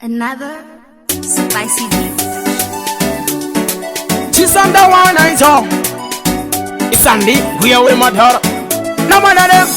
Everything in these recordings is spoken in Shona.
Another spicy beat. Chisandawana is all. It's Sandy, we are with my daughter. No one of them.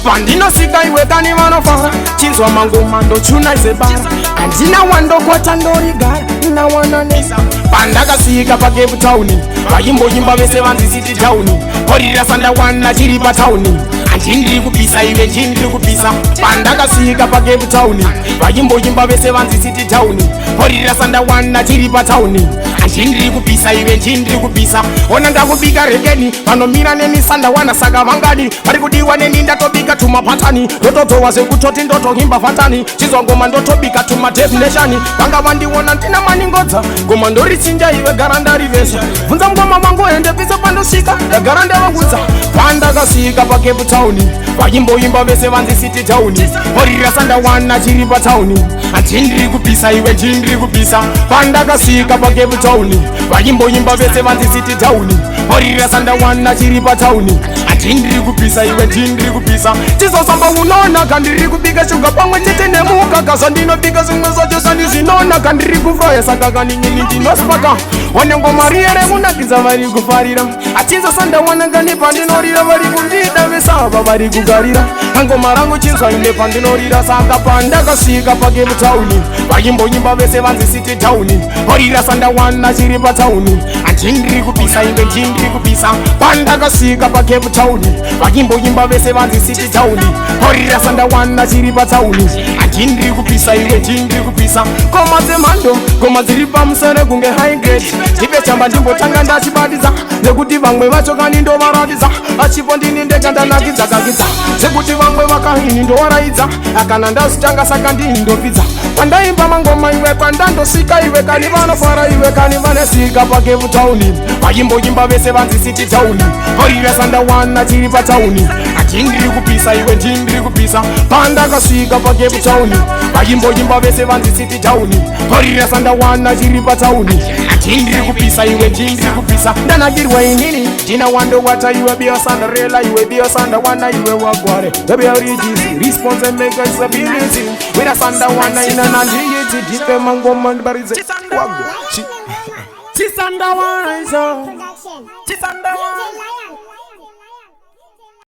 Pandino sika iwe kani manofara. Chinzwa mango mando chuna izebara. Anjina wando kwa chandori gara. Nina wana nesa. Pandakasvika pacapetown. Vayimbo yimba vese vanzi city town. Horira sandawana chiri patown. Anjindiri kupisa iwe jindiri kupisa. Pandakasvika pacapetown. Vayimbo yimba vese vanzi city town. Horira sandawana chiri patown. Anjindiri kupisa iwe jindiri kupisa. Ona ndakubika regeni. Vanomira neni sandawana saka vangadi. Varikudiwa neni ndatobika tumapatani. Ndototowa sekutoti ndotohimba fatani. Chizwa ngoma ndotobika tumadefinition. Vanga vandiwona ndina maningodza. Ngoma ndorichinja iwe garanda rivesa. Vunza ngoma wangu ende pisa pandosvika. Garanda vangudza. Pandakasvika pacapetown. Vayimboyimba vese vanzi city town. Horira sandawana chiri patown. Anjindiri kupisa iwe jindiri kupisa. Pandakasvika pacapetown. Vayimboyimba vese vanzi city town. Horira sandawana chiri patown. Anjindiri kupisa iwe jindiri kupisa. Chizosamba unona kandiri kubika shuga pamwe chete nemuka. Kasa ndinobika zimwe zacho sandizvinona. Kandiri kufraya saka kaningini ndinospaka. One ngoma riere munakiza vari kufarira. Achinza sandawana ngani pandinorira vari kundida vesava vari kugarira. Ngoma rangu chinzwa ine pandinorira saka pandakasvika pacapetown. Vayimboyimba vese vanzi city town. Horira sandawana chiri patown. Anjindiri kupisa iwe jindiri kupisa. Pandakasvika pacapetown. Vayimboyimba vese vanzi city town. Horira sandawana chiri patown. Anjindiri kupisa iwe jindiri kupisa. Koma dzemhando koma dziri pamusere kunge high grade. Ipe chamba ndimbotanga ndachibatiza. Nekuti vamwe vacho kani ndovaratidza. Achipo ndini ndega ndanakidza kakidza. Sekuti vamwe vakahini ndovaraidza. Akana ndazitanga saka ndindopidza. Pandaimba mangoma iwe pandandosvika iwe kani vanofara iwe kani vanesvika pacapetown. Vayimboyimba vese vanzi city town. Horira sandawana chiri patown. Anjindiri kupisa iwe jindiri kupisa. Pandakasvika pacapetown. Vayimboyimba vese vanzi city town. Horira sandawana chiri patown. Anjindiri kupisa iwe jindiri kupisa. Ndanagirwa inini tina wando wata iwe bio sandarela iwe bio sandawana iwe wagware. Baby origins response and make us ability. With a sandawana ina nandiyiti dipe mangoma ndibarize wagwa. Chisandawana is all. Chisandawana.